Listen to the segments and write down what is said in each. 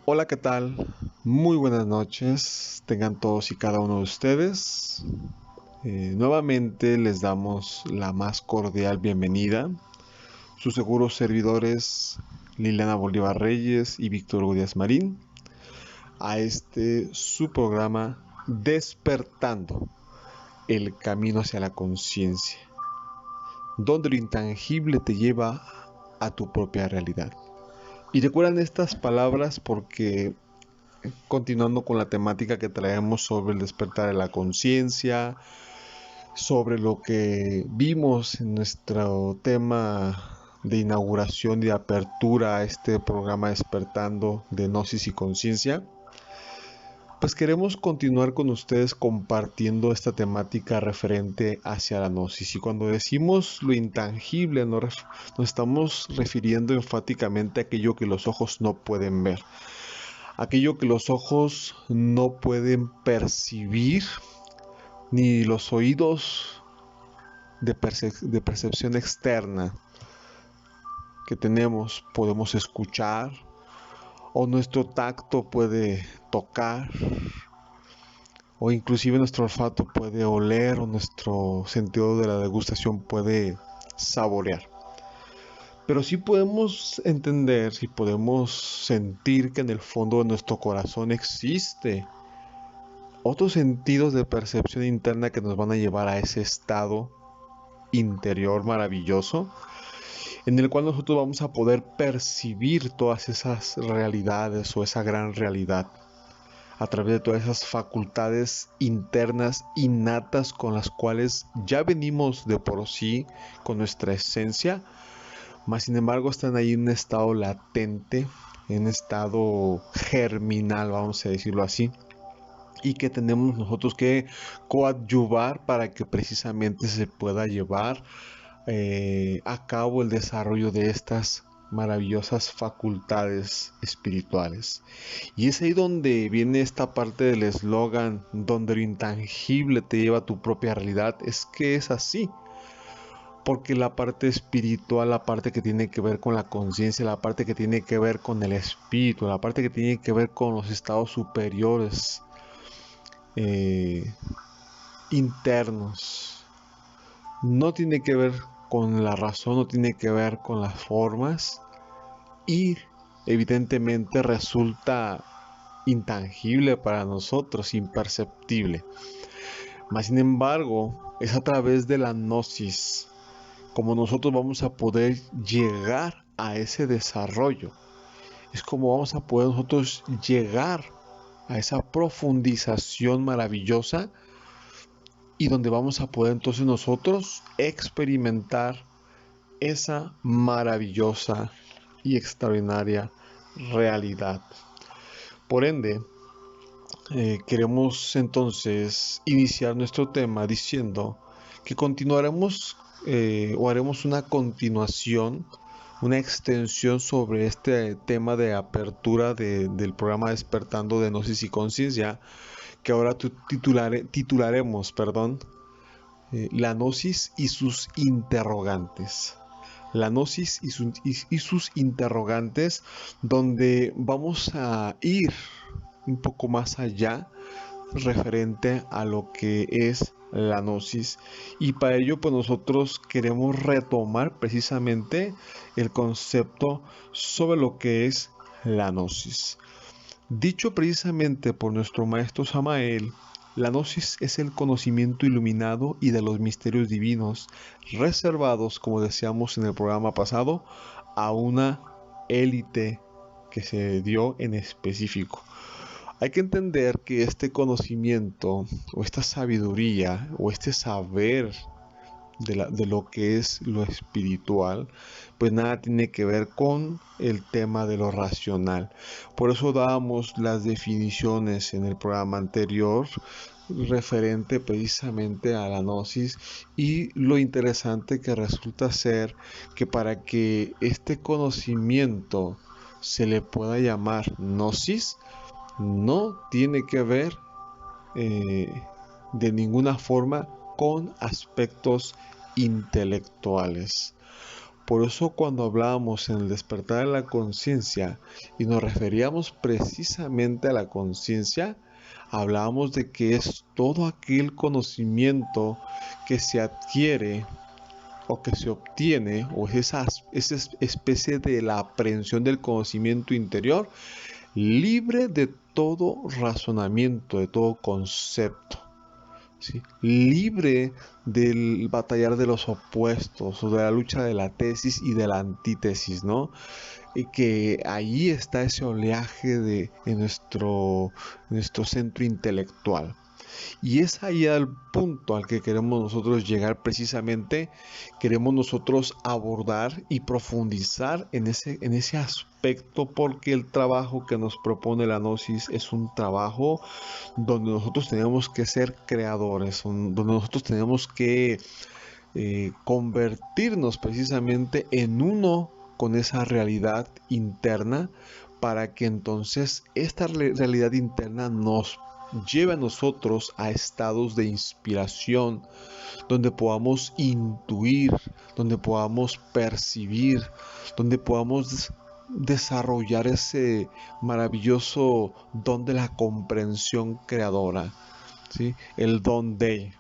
Hola, ¿qué tal? Muy buenas noches, tengan todos y cada uno de ustedes. Nuevamente les damos la más cordial bienvenida. Sus seguros servidores Liliana Bolívar Reyes y Víctor Díaz Marín a su programa Despertando el camino hacia la conciencia, donde lo intangible te lleva a tu propia realidad. Y recuerdan estas palabras porque continuando con la temática que traemos sobre el despertar de la conciencia, sobre lo que vimos en nuestro tema de inauguración y de apertura a este programa Despertando de Gnosis y Conciencia, pues queremos continuar con ustedes compartiendo esta temática referente hacia la gnosis. Y cuando decimos lo intangible, nos estamos refiriendo enfáticamente a aquello que los ojos no pueden ver, aquello que los ojos no pueden percibir, ni los oídos de percepción externa que tenemos podemos escuchar, o nuestro tacto puede tocar, o inclusive nuestro olfato puede oler, o nuestro sentido de la degustación puede saborear. Pero sí podemos entender, sí podemos sentir que en el fondo de nuestro corazón existe otros sentidos de percepción interna que nos van a llevar a ese estado interior maravilloso en el cual nosotros vamos a poder percibir todas esas realidades o esa gran realidad a través de todas esas facultades internas innatas con las cuales ya venimos de por sí con nuestra esencia, mas sin embargo están ahí en un estado latente, en un estado germinal, vamos a decirlo así, y que tenemos nosotros que coadyuvar para que precisamente se pueda llevar a cabo el desarrollo de estas maravillosas facultades espirituales. Y es ahí donde viene esta parte del eslogan, donde lo intangible te lleva a tu propia realidad. Es que es así, porque la parte espiritual, la parte que tiene que ver con la conciencia, la parte que tiene que ver con el espíritu, la parte que tiene que ver con los estados superiores eh, internos, no tiene que ver con la razón, no tiene que ver con las formas y evidentemente resulta intangible para nosotros, imperceptible. Mas sin embargo, es a través de la gnosis como nosotros vamos a poder llegar a ese desarrollo. Es como vamos a poder nosotros llegar a esa profundización maravillosa y donde vamos a poder entonces nosotros experimentar esa maravillosa y extraordinaria realidad. Por ende, queremos entonces iniciar nuestro tema diciendo que continuaremos o haremos una continuación, una extensión sobre este tema de apertura del programa Despertando de Gnosis y Conciencia, que ahora titularemos, perdón, la gnosis y sus interrogantes. La gnosis y sus interrogantes, donde vamos a ir un poco más allá referente a lo que es la gnosis, y para ello pues nosotros queremos retomar precisamente el concepto sobre lo que es la gnosis. Dicho precisamente por nuestro maestro Samael, la gnosis es el conocimiento iluminado y de los misterios divinos, reservados, como decíamos en el programa pasado, a una élite que se dio en específico. Hay que entender que este conocimiento o esta sabiduría o este saber de lo que es lo espiritual, pues nada tiene que ver con el tema de lo racional. Por eso dábamos las definiciones en el programa anterior referente precisamente a la gnosis, y lo interesante que resulta ser que para que este conocimiento se le pueda llamar gnosis, no tiene que ver de ninguna forma con aspectos intelectuales. Por eso cuando hablábamos en el despertar de la conciencia y nos referíamos precisamente a la conciencia, hablábamos de que es todo aquel conocimiento que se adquiere o que se obtiene, o es esa especie de la aprehensión del conocimiento interior, libre de todo razonamiento, de todo concepto. ¿Sí? Libre del batallar de los opuestos o de la lucha de la tesis y de la antítesis, ¿no? Y que ahí está ese oleaje en nuestro centro intelectual. Y es ahí el punto al que queremos nosotros llegar precisamente. Queremos nosotros abordar y profundizar en ese aspecto, porque el trabajo que nos propone la Gnosis es un trabajo donde nosotros tenemos que ser creadores, donde nosotros tenemos que convertirnos precisamente en uno con esa realidad interna, para que entonces esta realidad interna nos lleve a nosotros a estados de inspiración, donde podamos intuir, donde podamos percibir, donde podamos desarrollar ese maravilloso don de la comprensión creadora, ¿sí? El don de,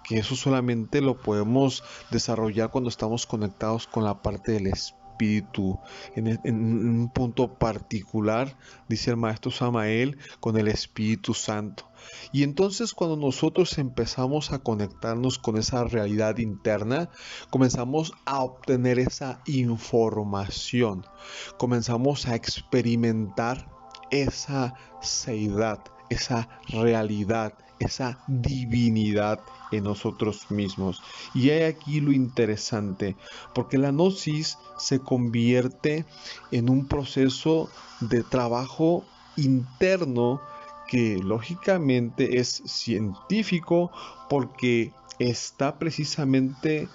que eso solamente lo podemos desarrollar cuando estamos conectados con la parte del espíritu, en un punto particular, dice el maestro Samael, con el Espíritu Santo. Y entonces cuando nosotros empezamos a conectarnos con esa realidad interna, comenzamos a obtener esa información, comenzamos a experimentar esa seidad, esa realidad, esa divinidad en nosotros mismos. Y hay aquí lo interesante, porque la gnosis se convierte en un proceso de trabajo interno que lógicamente es científico, porque está precisamente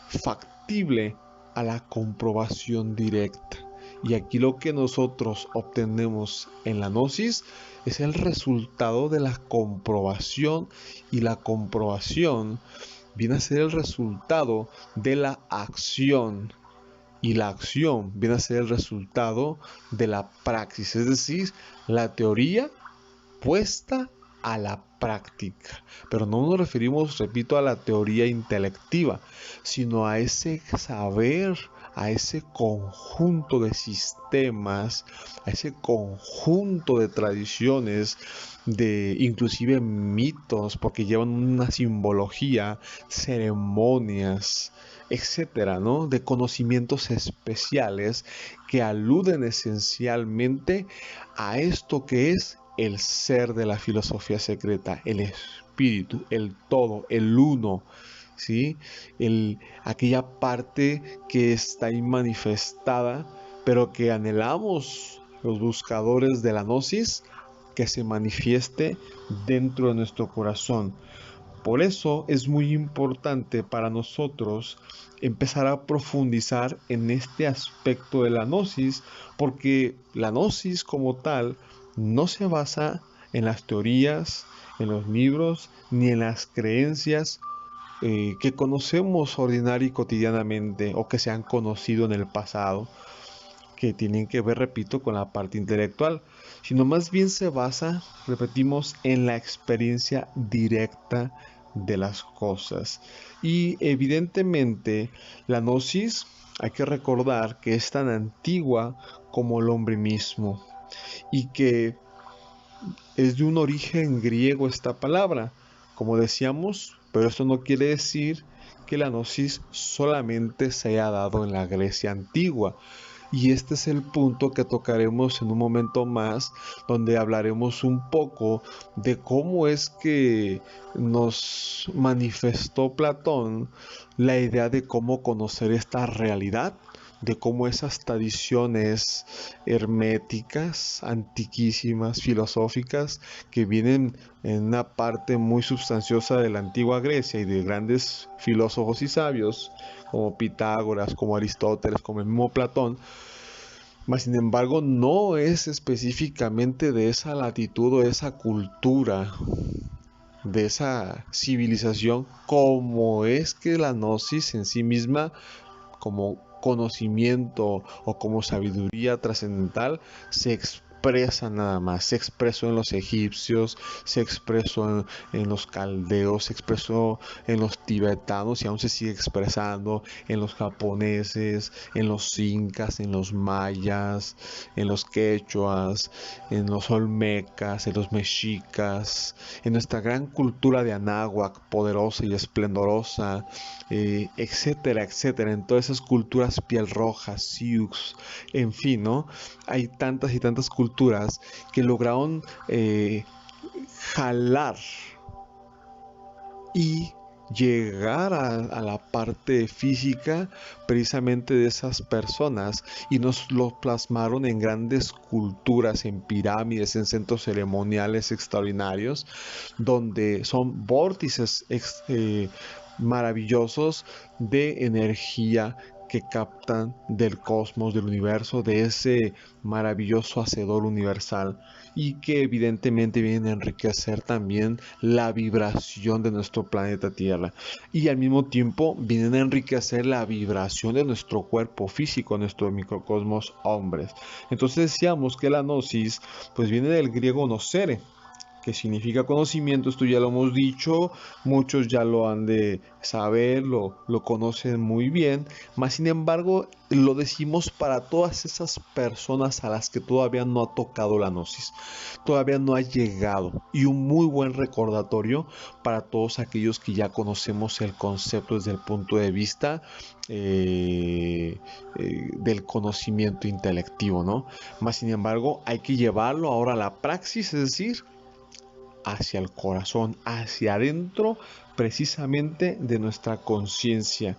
factible a la comprobación directa. Y aquí lo que nosotros obtenemos en la gnosis es el resultado de la comprobación, y la comprobación viene a ser el resultado de la acción, y la acción viene a ser el resultado de la praxis, es decir, la teoría puesta a la práctica. Pero no nos referimos, repito, a la teoría intelectiva, sino a ese saber, a ese conjunto de sistemas, a ese conjunto de tradiciones, de inclusive mitos, porque llevan una simbología, ceremonias, etcétera, ¿no? De conocimientos especiales que aluden esencialmente a esto que es el ser de la filosofía secreta, el espíritu, el todo, el uno, ¿sí? Aquella parte que está ahí manifestada, pero que anhelamos los buscadores de la gnosis que se manifieste dentro de nuestro corazón. Por eso es muy importante para nosotros empezar a profundizar en este aspecto de la gnosis, porque la gnosis como tal no se basa en las teorías, en los libros, ni en las creencias que conocemos ordinaria y cotidianamente, o que se han conocido en el pasado, que tienen que ver, repito, con la parte intelectual, sino más bien se basa, repetimos, en la experiencia directa de las cosas. Y evidentemente la gnosis, hay que recordar que es tan antigua como el hombre mismo, y que es de un origen griego esta palabra, como decíamos, pero esto no quiere decir que la gnosis solamente se haya dado en la Grecia antigua. Y este es el punto que tocaremos en un momento más, donde hablaremos un poco de cómo es que nos manifestó Platón la idea de cómo conocer esta realidad, de cómo esas tradiciones herméticas, antiquísimas, filosóficas, que vienen en una parte muy sustanciosa de la antigua Grecia y de grandes filósofos y sabios, como Pitágoras, como Aristóteles, como el mismo Platón, mas sin embargo no es específicamente de esa latitud o esa cultura de esa civilización, como es que la gnosis en sí misma, como conocimiento o como sabiduría trascendental, se expresa nada más. Se expresó en los egipcios, se expresó en los caldeos, se expresó en los tibetanos y aún se sigue expresando en los japoneses, en los incas, en los mayas, en los quechuas, en los olmecas, en los mexicas, en nuestra gran cultura de Anáhuac, poderosa y esplendorosa, etcétera, etcétera, en todas esas culturas piel roja, Sioux, en fin, ¿no? Hay tantas y tantas culturas que lograron jalar y llegar a la parte física precisamente de esas personas y nos lo plasmaron en grandes culturas, en pirámides, en centros ceremoniales extraordinarios, donde son vórtices maravillosos de energía que captan del cosmos, del universo, de ese maravilloso hacedor universal y que evidentemente vienen a enriquecer también la vibración de nuestro planeta Tierra y al mismo tiempo vienen a enriquecer la vibración de nuestro cuerpo físico, nuestro microcosmos hombres. Entonces decíamos que la gnosis pues viene del griego nocere, que significa conocimiento. Esto ya lo hemos dicho, muchos ya lo han de saber, lo conocen muy bien, mas sin embargo lo decimos para todas esas personas a las que todavía no ha tocado la gnosis, todavía no ha llegado, y un muy buen recordatorio para todos aquellos que ya conocemos el concepto desde el punto de vista del conocimiento intelectivo, ¿no? Más sin embargo hay que llevarlo ahora a la praxis, es decir, hacia el corazón, hacia adentro precisamente de nuestra conciencia.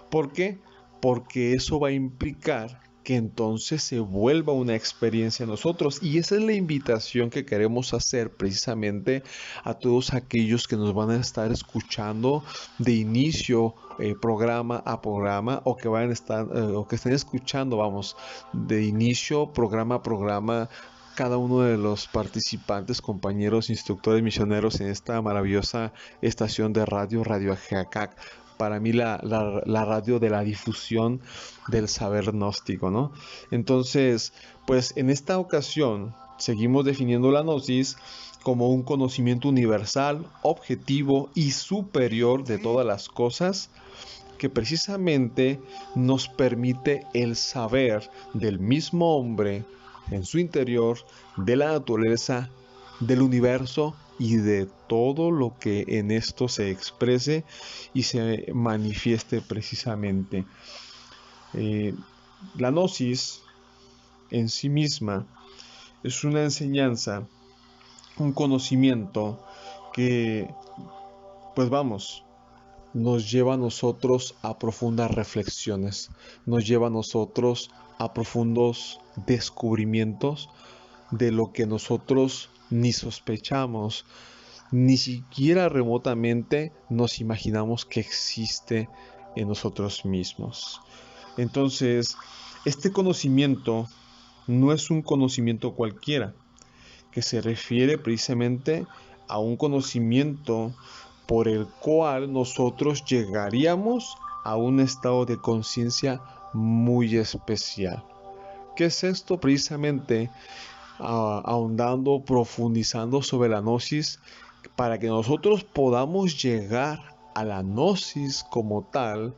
¿Por qué? Porque eso va a implicar que entonces se vuelva una experiencia en nosotros. Y esa es la invitación que queremos hacer precisamente a todos aquellos que nos van a estar escuchando de inicio, programa a programa, o que vayan a estar, o que estén escuchando, vamos, de inicio, programa a programa, cada uno de los participantes, compañeros, instructores, misioneros en esta maravillosa estación de radio, Radio Ajeacac. Para mí la radio de la difusión del saber gnóstico, ¿no? Entonces, pues en esta ocasión seguimos definiendo la gnosis como un conocimiento universal, objetivo y superior de todas las cosas, que precisamente nos permite el saber del mismo hombre en su interior, de la naturaleza, del universo y de todo lo que en esto se exprese y se manifieste precisamente. La gnosis en sí misma es una enseñanza, un conocimiento que, pues vamos, nos lleva a nosotros a profundas reflexiones, nos lleva a nosotros a profundos descubrimientos de lo que nosotros ni sospechamos, ni siquiera remotamente nos imaginamos que existe en nosotros mismos. Entonces, este conocimiento no es un conocimiento cualquiera, que se refiere precisamente a un conocimiento por el cual nosotros llegaríamos a un estado de conciencia muy especial. ¿Qué es esto? Precisamente ahondando, profundizando sobre la gnosis, para que nosotros podamos llegar a la gnosis como tal.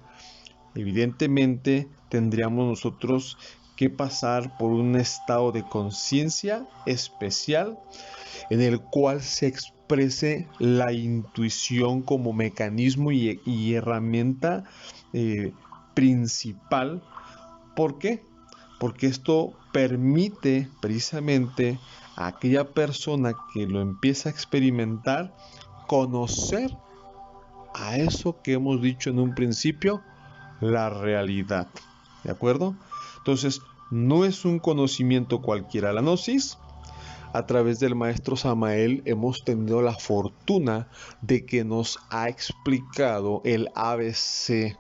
Evidentemente tendríamos nosotros que pasar por un estado de conciencia especial en el cual se exprese la intuición como mecanismo y herramienta principal. ¿Por qué? Porque esto permite precisamente a aquella persona que lo empieza a experimentar conocer a eso que hemos dicho en un principio, la realidad. ¿De acuerdo? Entonces, no es un conocimiento cualquiera. La gnosis, a través del maestro Samael, hemos tenido la fortuna de que nos ha explicado el ABC.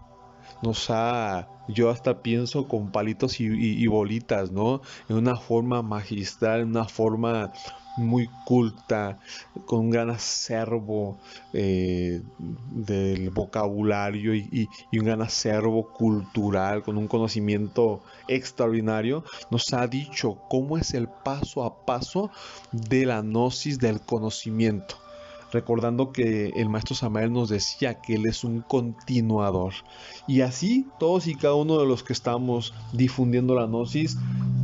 Yo hasta pienso con palitos y bolitas, ¿no? En una forma magistral, en una forma muy culta, con un gran acervo del vocabulario y un gran acervo cultural, con un conocimiento extraordinario, nos ha dicho cómo es el paso a paso de la gnosis del conocimiento. Recordando que el maestro Samael nos decía que él es un continuador. Y así todos y cada uno de los que estamos difundiendo la gnosis,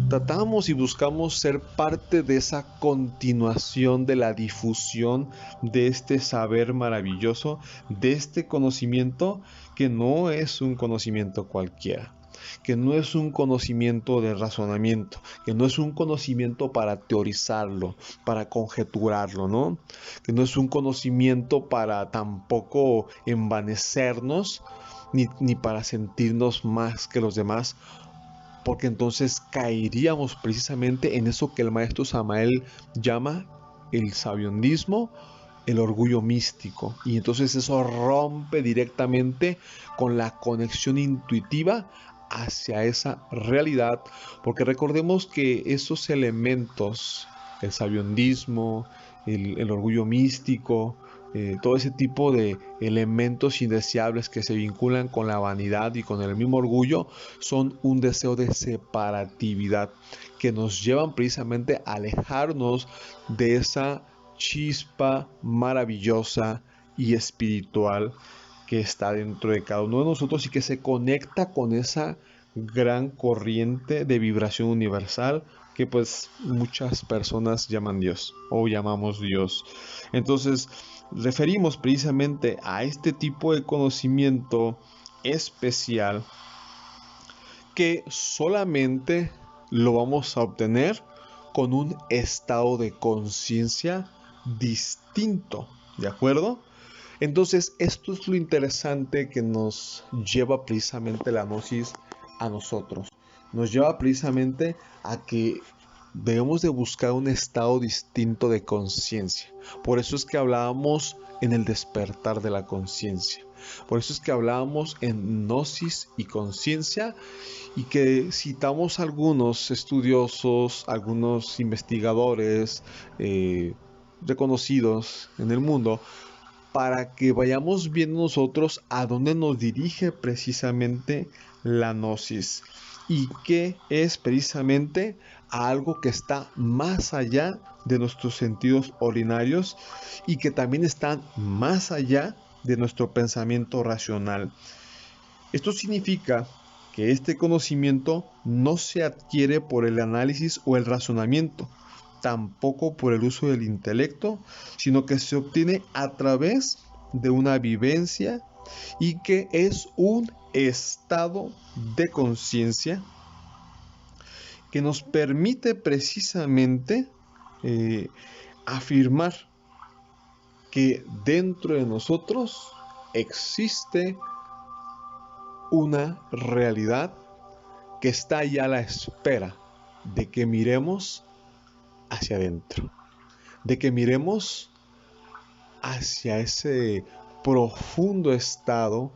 tratamos y buscamos ser parte de esa continuación de la difusión de este saber maravilloso, de este conocimiento que no es un conocimiento cualquiera, que no es un conocimiento de razonamiento, que no es un conocimiento para teorizarlo, para conjeturarlo, ¿no? Que no es un conocimiento para tampoco envanecernos, ni para sentirnos más que los demás, porque entonces caeríamos precisamente en eso que el maestro Samael llama el sabiondismo, el orgullo místico, y entonces eso rompe directamente con la conexión intuitiva hacia esa realidad, porque recordemos que esos elementos, el sabiondismo, el orgullo místico, todo ese tipo de elementos indeseables que se vinculan con la vanidad y con el mismo orgullo, son un deseo de separatividad que nos llevan precisamente a alejarnos de esa chispa maravillosa y espiritual que está dentro de cada uno de nosotros y que se conecta con esa gran corriente de vibración universal que pues muchas personas llaman Dios o llamamos Dios. Entonces referimos precisamente a este tipo de conocimiento especial que solamente lo vamos a obtener con un estado de conciencia distinto, ¿de acuerdo? Entonces, esto es lo interesante que nos lleva precisamente la gnosis a nosotros. Nos lleva precisamente a que debemos de buscar un estado distinto de conciencia. Por eso es que hablábamos en el despertar de la conciencia. Por eso es que hablábamos en gnosis y conciencia y que citamos algunos estudiosos, algunos investigadores reconocidos en el mundo, para que vayamos viendo nosotros a dónde nos dirige precisamente la gnosis y que es precisamente algo que está más allá de nuestros sentidos ordinarios y que también está más allá de nuestro pensamiento racional. Esto significa que este conocimiento no se adquiere por el análisis o el razonamiento, tampoco por el uso del intelecto, sino que se obtiene a través de una vivencia y que es un estado de conciencia que nos permite precisamente afirmar que dentro de nosotros existe una realidad que está ya a la espera de que miremos hacia adentro, de que miremos hacia ese profundo estado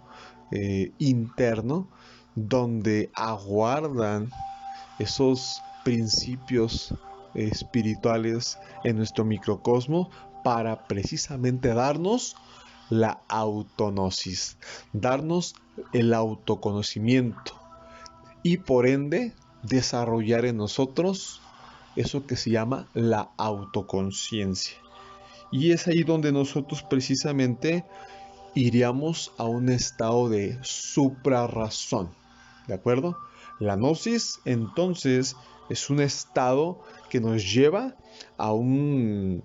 interno donde aguardan esos principios espirituales en nuestro microcosmo para precisamente darnos la autognosis, darnos el autoconocimiento y por ende desarrollar en nosotros eso que se llama la autoconciencia. Y es ahí donde nosotros precisamente iríamos a un estado de suprarrazón, ¿de acuerdo? La gnosis entonces es un estado que nos lleva a un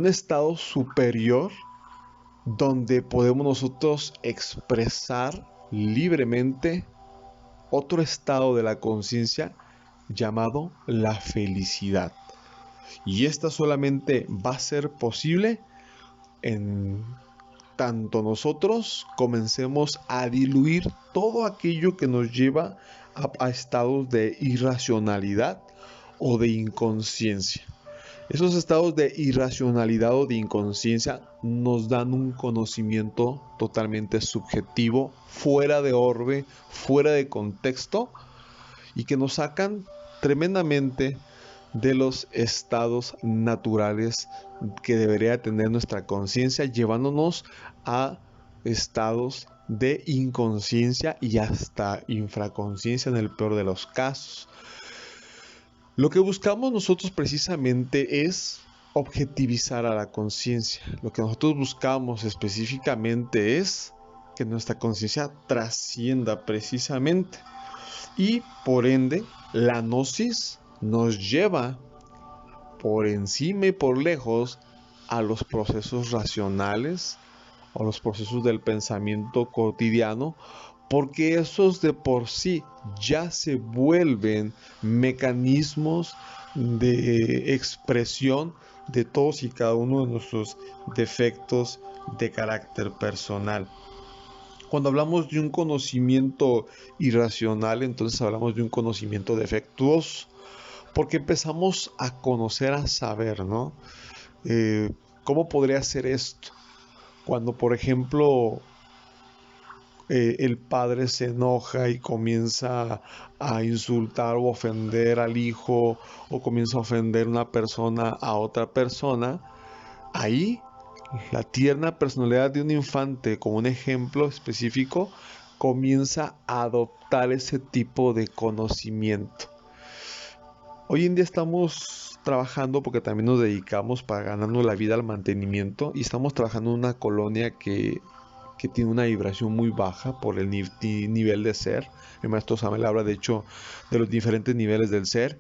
estado superior donde podemos nosotros expresar libremente otro estado de la conciencia llamado la felicidad. Y esta solamente va a ser posible en tanto nosotros comencemos a diluir todo aquello que nos lleva a estados de irracionalidad o de inconsciencia. Esos estados de irracionalidad o de inconsciencia nos dan un conocimiento totalmente subjetivo, fuera de orbe, fuera de contexto, y que nos sacan tremendamente de los estados naturales que debería tener nuestra conciencia, llevándonos a estados de inconsciencia y hasta infraconsciencia en el peor de los casos. Lo que buscamos nosotros precisamente es objetivizar a la conciencia. Lo que nosotros buscamos específicamente es que nuestra conciencia trascienda precisamente. Y por ende, la gnosis nos lleva por encima y por lejos a los procesos racionales o los procesos del pensamiento cotidiano, porque esos de por sí ya se vuelven mecanismos de expresión de todos y cada uno de nuestros defectos de carácter personal. Cuando hablamos de un conocimiento irracional, entonces hablamos de un conocimiento defectuoso, porque empezamos a conocer, a saber, ¿no? ¿Cómo podría ser esto? Cuando, por ejemplo, el padre se enoja y comienza a insultar o ofender al hijo, o comienza a ofender una persona a otra persona, ahí la tierna personalidad de un infante, como un ejemplo específico, comienza a adoptar ese tipo de conocimiento. Hoy en día estamos trabajando, porque también nos dedicamos para ganarnos la vida al mantenimiento, y estamos trabajando en una colonia que tiene una vibración muy baja por el nivel de ser. El maestro Samuel habla de hecho de los diferentes niveles del ser,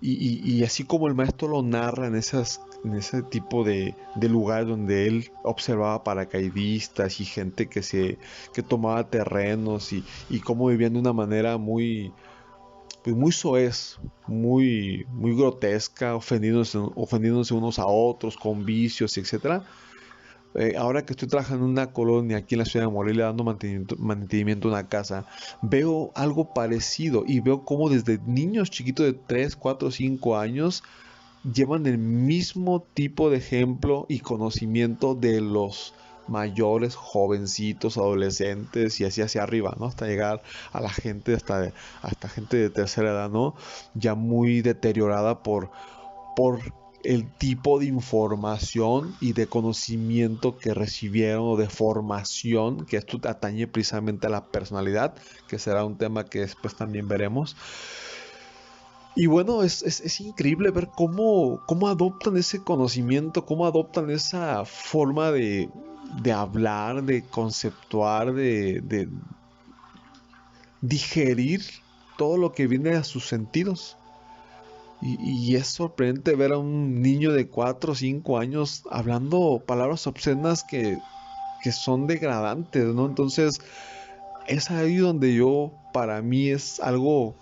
y así como el maestro lo narra en ese tipo de lugares donde él observaba paracaidistas y gente que tomaba terrenos, y cómo vivían de una manera muy, pues muy soez, muy grotesca, ofendiéndose unos a otros con vicios, etcétera. Ahora que estoy trabajando en una colonia aquí en la ciudad de Morelia, dando mantenimiento a una casa, veo algo parecido, y veo cómo desde niños chiquitos de 3, 4, 5 años llevan el mismo tipo de ejemplo y conocimiento de los mayores, jovencitos, adolescentes, y así hacia arriba, ¿no? Hasta llegar a la gente, hasta gente de tercera edad, ¿no? Ya muy deteriorada por el tipo de información y de conocimiento que recibieron, o de formación, que esto atañe precisamente a la personalidad, que será un tema que después también veremos. Y bueno, es increíble ver cómo adoptan ese conocimiento, cómo adoptan esa forma de hablar, de conceptuar, de digerir todo lo que viene a sus sentidos. Y es sorprendente ver a un niño de 4 o 5 años hablando palabras obscenas que son degradantes, ¿no? Entonces, es ahí donde para mí es algo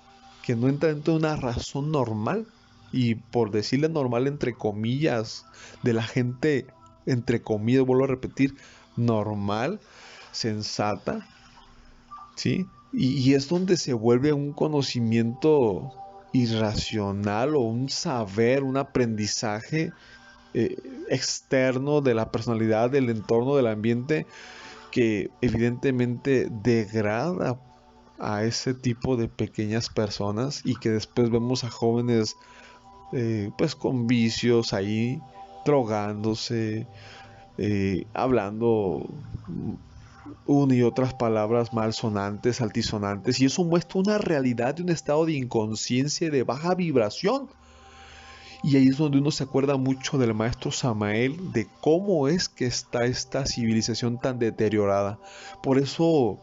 que no entra dentro de una razón normal. Y por decirle normal entre comillas, de la gente, entre comillas, vuelvo a repetir, normal, sensata, ¿sí? Y es donde se vuelve un conocimiento irracional, o un saber, un aprendizaje eh, externo de la personalidad, del entorno, del ambiente, que evidentemente degrada a ese tipo de pequeñas personas, y que después vemos a jóvenes pues con vicios ahí, drogándose, hablando una y otras palabras malsonantes, altisonantes, y eso muestra una realidad de un estado de inconsciencia y de baja vibración. Y ahí es donde uno se acuerda mucho del maestro Samael, de cómo es que está esta civilización tan deteriorada. Por eso,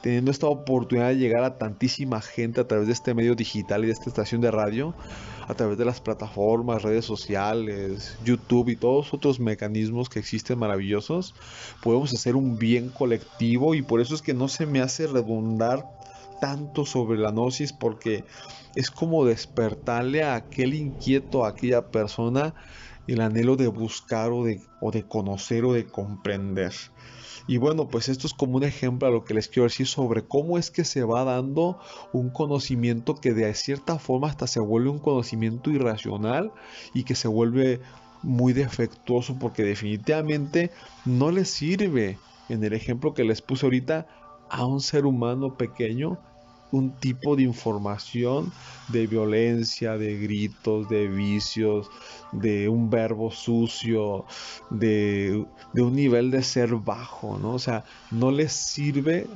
teniendo esta oportunidad de llegar a tantísima gente a través de este medio digital y de esta estación de radio, a través de las plataformas, redes sociales, YouTube y todos otros mecanismos que existen maravillosos, podemos hacer un bien colectivo. Y por eso es que no se me hace redundar tanto sobre la gnosis, porque es como despertarle a aquel inquieto, a aquella persona, el anhelo de buscar, o de conocer, o de comprender. Y bueno, pues esto es como un ejemplo a lo que les quiero decir sobre cómo es que se va dando un conocimiento que de cierta forma hasta se vuelve un conocimiento irracional, y que se vuelve muy defectuoso, porque definitivamente no le sirve, en el ejemplo que les puse ahorita, a un ser humano pequeño un tipo de información de violencia, de gritos, de vicios, de un verbo sucio, de un nivel de ser bajo, ¿no? O sea, no les sirve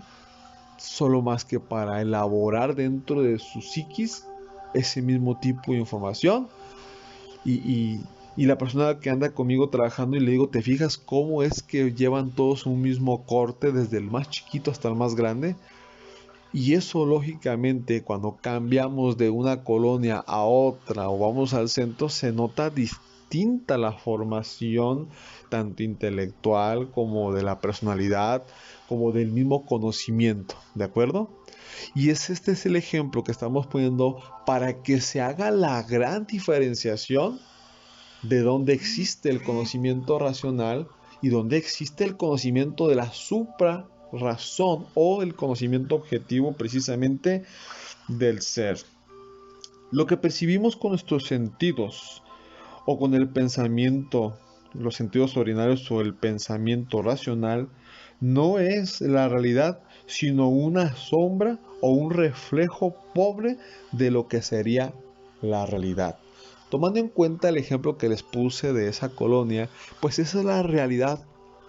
solo más que para elaborar dentro de su psiquis ese mismo tipo de información y la persona que anda conmigo trabajando y le digo, ¿te fijas cómo es que llevan todos un mismo corte desde el más chiquito hasta el más grande? Y eso lógicamente cuando cambiamos de una colonia a otra o vamos al centro se nota distinta la formación tanto intelectual como de la personalidad como del mismo conocimiento, ¿de acuerdo? Y este es el ejemplo que estamos poniendo para que se haga la gran diferenciación de dónde existe el conocimiento racional y dónde existe el conocimiento de la supra-razón o el conocimiento objetivo precisamente del ser. Lo que percibimos con nuestros sentidos o con el pensamiento, los sentidos ordinarios o el pensamiento racional, no es la realidad, sino una sombra o un reflejo pobre de lo que sería la realidad. Tomando en cuenta el ejemplo que les puse de esa colonia, pues esa es la realidad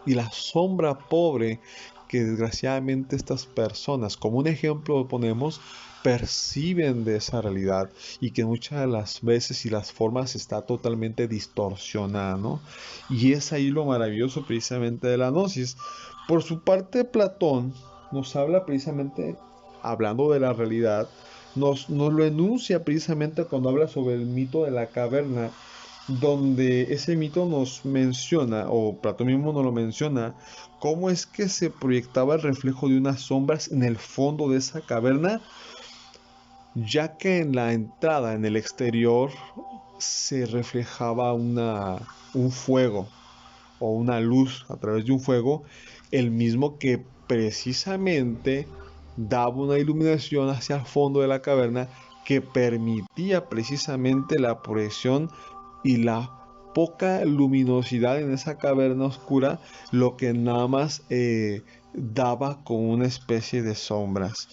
y la sombra pobre que desgraciadamente estas personas, como un ejemplo ponemos, perciben de esa realidad y que muchas de las veces y las formas está totalmente distorsionada, ¿no? Y es ahí lo maravilloso precisamente de la gnosis. Por su parte, Platón nos habla precisamente, hablando de la realidad, nos lo enuncia precisamente cuando habla sobre el mito de la caverna, donde ese mito nos menciona, o Platón mismo nos lo menciona, cómo es que se proyectaba el reflejo de unas sombras en el fondo de esa caverna, ya que en la entrada, en el exterior, se reflejaba un fuego o una luz a través de un fuego, el mismo que precisamente daba una iluminación hacia el fondo de la caverna que permitía precisamente la proyección y la poca luminosidad en esa caverna oscura, lo que nada más daba con una especie de sombras.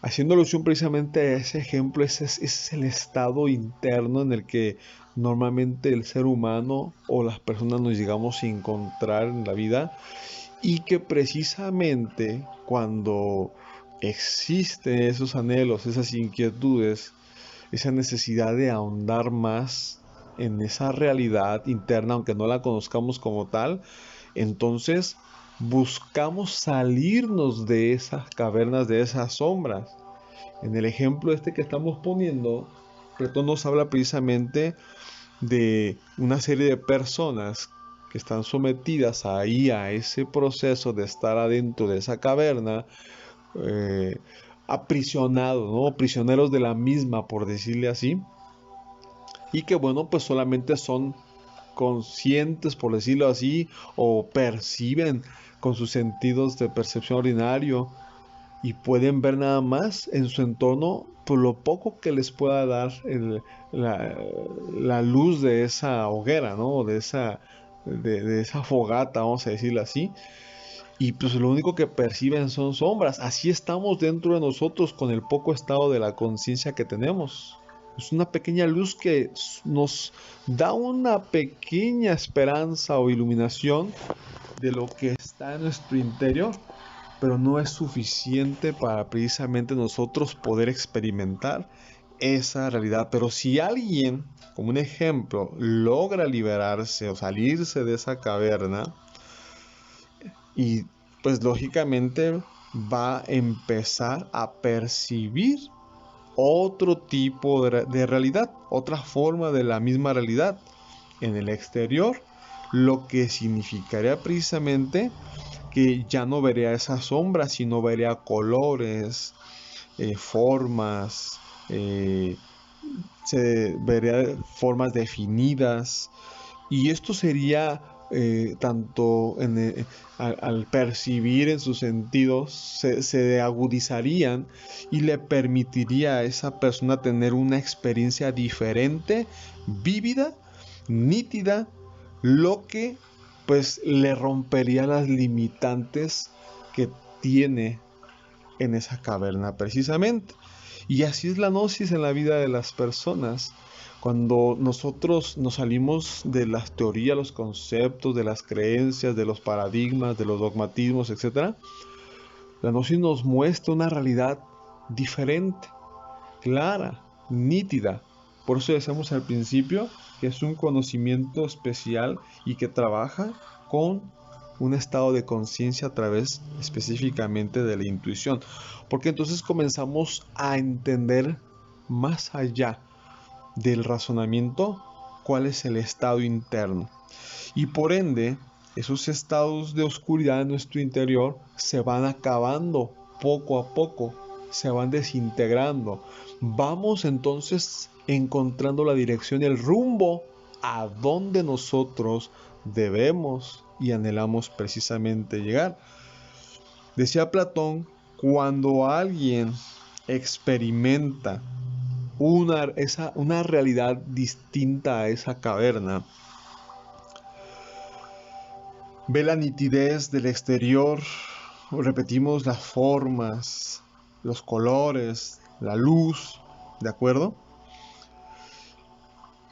Haciendo alusión precisamente a ese ejemplo, ese es el estado interno en el que normalmente el ser humano o las personas nos llegamos a encontrar en la vida y que precisamente cuando existen esos anhelos, esas inquietudes, esa necesidad de ahondar más en esa realidad interna, aunque no la conozcamos como tal, entonces buscamos salirnos de esas cavernas, de esas sombras. En el ejemplo este que estamos poniendo, Platón nos habla precisamente de una serie de personas que están sometidas ahí a ese proceso de estar adentro de esa caverna, eh, aprisionados, ¿no? Prisioneros de la misma, por decirle así, y que bueno, pues solamente son conscientes, por decirlo así, o perciben con sus sentidos de percepción ordinario y pueden ver nada más en su entorno por lo poco que les pueda dar la, la luz de esa hoguera, ¿no? De esa fogata, vamos a decirlo así. Y pues lo único que perciben son sombras. Así estamos dentro de nosotros con el poco estado de la conciencia que tenemos. Es una pequeña luz que nos da una pequeña esperanza o iluminación de lo que está en nuestro interior, pero no es suficiente para precisamente nosotros poder experimentar esa realidad. Pero si alguien, como un ejemplo, logra liberarse o salirse de esa caverna, y pues lógicamente va a empezar a percibir otro tipo de realidad, otra forma de la misma realidad en el exterior, lo que significaría precisamente que ya no vería esas sombras, sino vería colores, formas, se vería formas definidas. Y esto sería tanto al percibir en sus sentidos, se agudizarían y le permitiría a esa persona tener una experiencia diferente, vívida, nítida, lo que pues le rompería las limitantes que tiene en esa caverna precisamente. Y así es la gnosis en la vida de las personas. Cuando nosotros nos salimos de las teorías, los conceptos, de las creencias, de los paradigmas, de los dogmatismos, etc., la gnosis nos muestra una realidad diferente, clara, nítida. Por eso decíamos al principio que es un conocimiento especial y que trabaja con un estado de conciencia a través específicamente de la intuición. Porque entonces comenzamos a entender más allá del razonamiento cuál es el estado interno. Y por ende, esos estados de oscuridad en nuestro interior se van acabando poco a poco, se van desintegrando. Vamos entonces encontrando la dirección, el rumbo a donde nosotros debemos y anhelamos precisamente llegar. Decía Platón, cuando alguien experimenta una realidad distinta a esa caverna, ve la nitidez del exterior, repetimos las formas, los colores, la luz, ¿de acuerdo?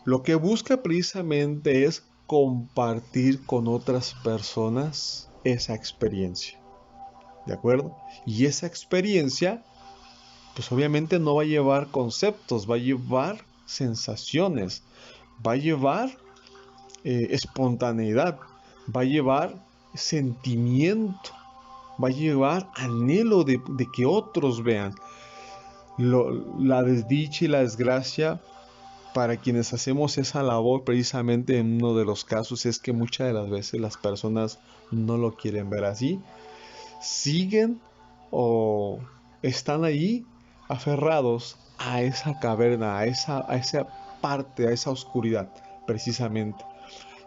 Lo que busca precisamente es compartir con otras personas esa experiencia, ¿de acuerdo? Y esa experiencia, pues obviamente no va a llevar conceptos, va a llevar sensaciones, va a llevar espontaneidad, va a llevar sentimiento, va a llevar anhelo de que otros vean. La desdicha y la desgracia para quienes hacemos esa labor precisamente en uno de los casos es que muchas de las veces las personas no lo quieren ver así, siguen o están ahí aferrados a esa caverna, a esa parte, a esa oscuridad precisamente.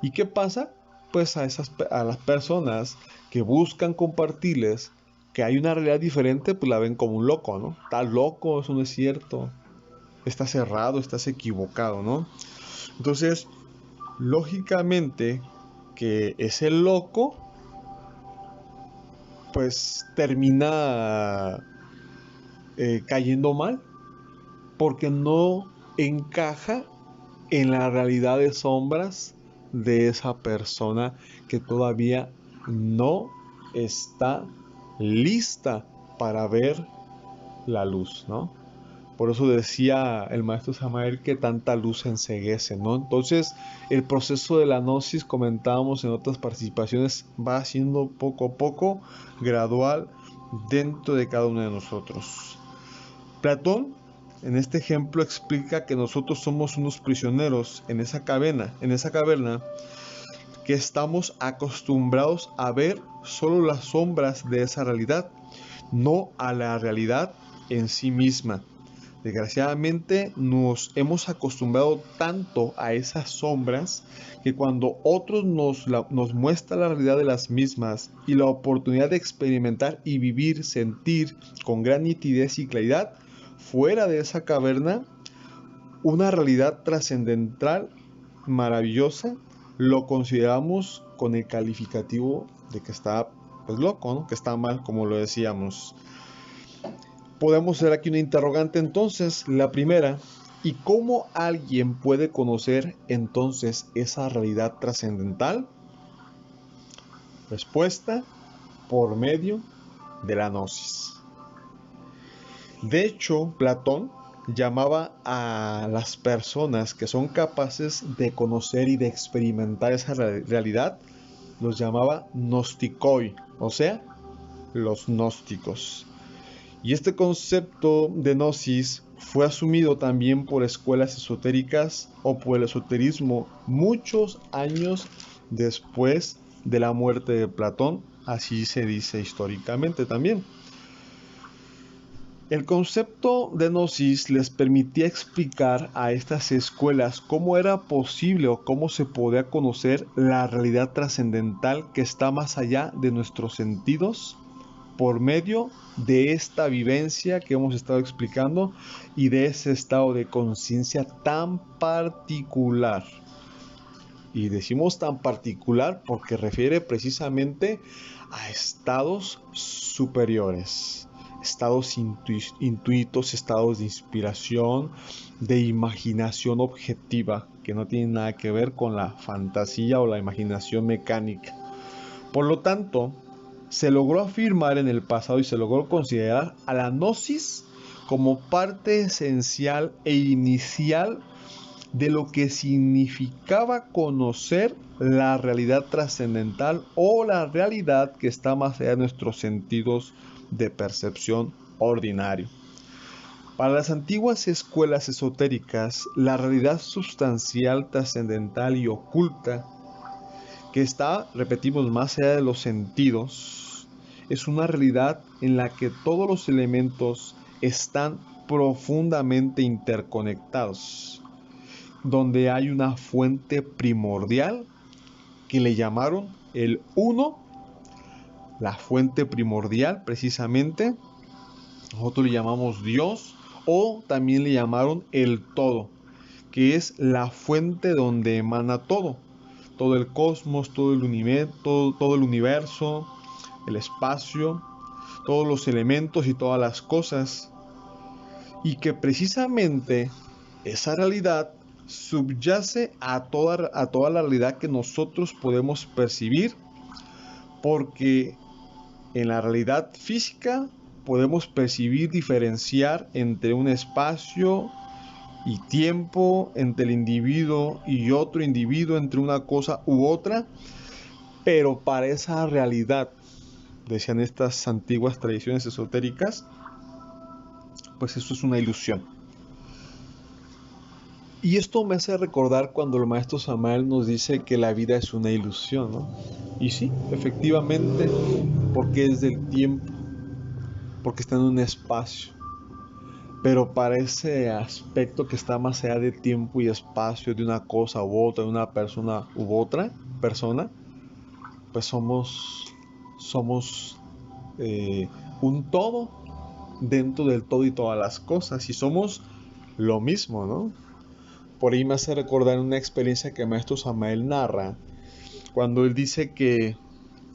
¿Y qué pasa? Pues a las personas que buscan compartirles que hay una realidad diferente, pues la ven como un loco, ¿no? Estás loco, eso no es cierto. Estás cerrado, estás equivocado, ¿no? Entonces, lógicamente, que ese loco, pues termina cayendo mal, porque no encaja en la realidad de sombras de esa persona que todavía no está lista para ver la luz, ¿no? Por eso decía el maestro Samael que tanta luz enceguece, ¿no? Entonces, el proceso de la gnosis, comentábamos en otras participaciones, va siendo poco a poco, gradual, dentro de cada uno de nosotros. Platón, en este ejemplo, explica que nosotros somos unos prisioneros en esa caverna, que estamos acostumbrados a ver solo las sombras de esa realidad, no a la realidad en sí misma. Desgraciadamente nos hemos acostumbrado tanto a esas sombras que cuando otros nos muestran la realidad de las mismas y la oportunidad de experimentar y vivir, sentir con gran nitidez y claridad fuera de esa caverna una realidad trascendental, maravillosa, lo consideramos con el calificativo de que está pues loco, ¿no? Que está mal, como lo decíamos. Podemos hacer aquí una interrogante entonces, la primera, ¿y cómo alguien puede conocer entonces esa realidad trascendental? Respuesta, por medio de la gnosis. De hecho, Platón llamaba a las personas que son capaces de conocer y de experimentar esa realidad, los llamaba gnostikoi, o sea, los gnósticos. Y este concepto de gnosis fue asumido también por escuelas esotéricas o por el esoterismo muchos años después de la muerte de Platón, así se dice históricamente también. El concepto de gnosis les permitía explicar a estas escuelas cómo era posible o cómo se podía conocer la realidad trascendental que está más allá de nuestros sentidos por medio de esta vivencia que hemos estado explicando y de ese estado de conciencia tan particular. Y decimos tan particular porque refiere precisamente a estados superiores, estados intuitos, estados de inspiración, de imaginación objetiva, que no tienen nada que ver con la fantasía o la imaginación mecánica. Por lo tanto, se logró afirmar en el pasado y se logró considerar a la gnosis como parte esencial e inicial de lo que significaba conocer la realidad trascendental o la realidad que está más allá de nuestros sentidos de percepción ordinario. Para las antiguas escuelas esotéricas, la realidad sustancial, trascendental y oculta, que está, repetimos, más allá de los sentidos, es una realidad en la que todos los elementos están profundamente interconectados, donde hay una fuente primordial que le llamaron el uno, la fuente primordial precisamente, nosotros le llamamos Dios, o también le llamaron el todo, que es la fuente donde emana todo el cosmos, todo el universo, el espacio, todos los elementos y todas las cosas, y que precisamente esa realidad subyace a toda la realidad que nosotros podemos percibir, porque en la realidad física podemos percibir, diferenciar entre un espacio y tiempo, entre el individuo y otro individuo, entre una cosa u otra, pero para esa realidad, decían estas antiguas tradiciones esotéricas, pues eso es una ilusión. Y esto me hace recordar cuando el maestro Samael nos dice que la vida es una ilusión, ¿no? Y sí, efectivamente, porque es del tiempo, porque está en un espacio. Pero para ese aspecto que está más allá de tiempo y espacio, de una cosa u otra, de una persona u otra persona, pues somos un todo dentro del todo y todas las cosas, y somos lo mismo, ¿no? Por ahí me hace recordar una experiencia que el maestro Samael narra, cuando él dice que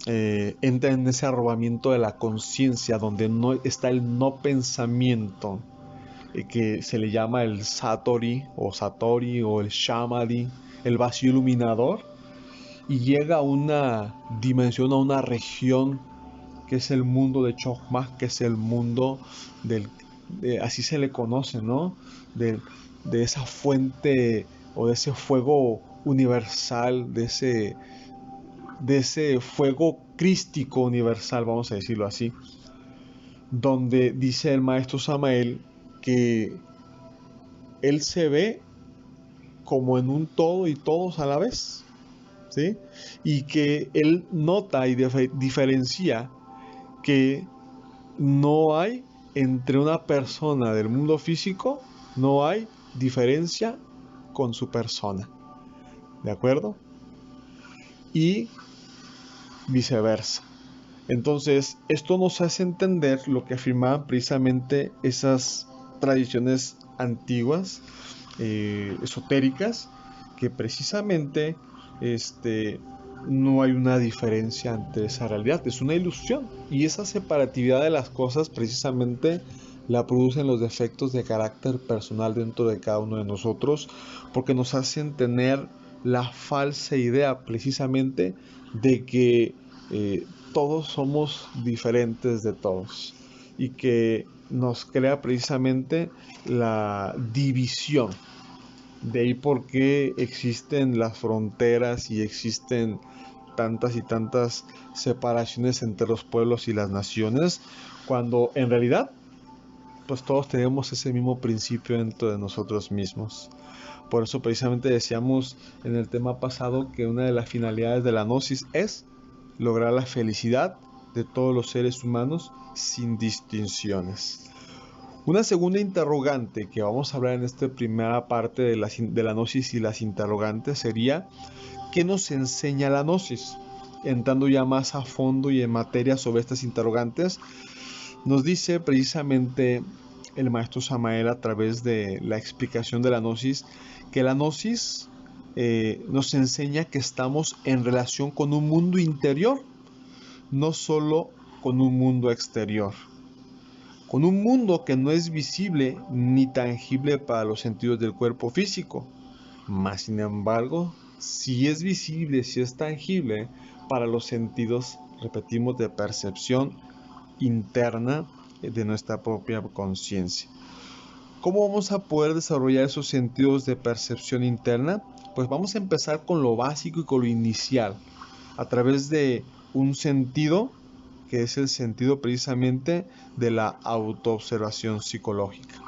entra en ese arrobamiento de la conciencia, donde no está el no pensamiento, que se le llama el Satori o el Samadhi, el vacío iluminador, y llega a una dimensión, a una región que es el mundo de Chokmah, que es el mundo así se le conoce, ¿no? De esa fuente o de ese fuego universal, de ese fuego crístico universal, vamos a decirlo así, donde dice el maestro Samael que él se ve como en un todo y todos a la vez, ¿sí? Y que él nota y diferencia que no hay entre una persona del mundo físico, no hay diferencia con su persona, ¿de acuerdo? Y viceversa. Entonces, esto nos hace entender lo que afirmaban precisamente esas tradiciones antiguas, esotéricas, que precisamente no hay una diferencia entre esa realidad, es una ilusión, y esa separatividad de las cosas precisamente la producen los defectos de carácter personal dentro de cada uno de nosotros, porque nos hacen tener la falsa idea precisamente de que todos somos diferentes de todos, y que nos crea precisamente la división. De ahí por qué existen las fronteras y existen tantas y tantas separaciones entre los pueblos y las naciones, cuando en realidad pues todos tenemos ese mismo principio dentro de nosotros mismos. Por eso precisamente decíamos en el tema pasado que una de las finalidades de la gnosis es lograr la felicidad de todos los seres humanos sin distinciones. Una segunda interrogante que vamos a hablar en esta primera parte de la gnosis y las interrogantes sería: ¿qué nos enseña la gnosis? Entrando ya más a fondo y en materia sobre estas interrogantes, nos dice precisamente el maestro Samael a través de la explicación de la gnosis, que la gnosis nos enseña que estamos en relación con un mundo interior, no solo con un mundo exterior. con un mundo que no es visible ni tangible para los sentidos del cuerpo físico. Mas, sin embargo, sí es visible, sí es tangible para los sentidos, repetimos, de percepción interna de nuestra propia conciencia. ¿Cómo vamos a poder desarrollar esos sentidos de percepción interna? Pues vamos a empezar con lo básico y con lo inicial, a través de un sentido que es el sentido precisamente de la autoobservación psicológica.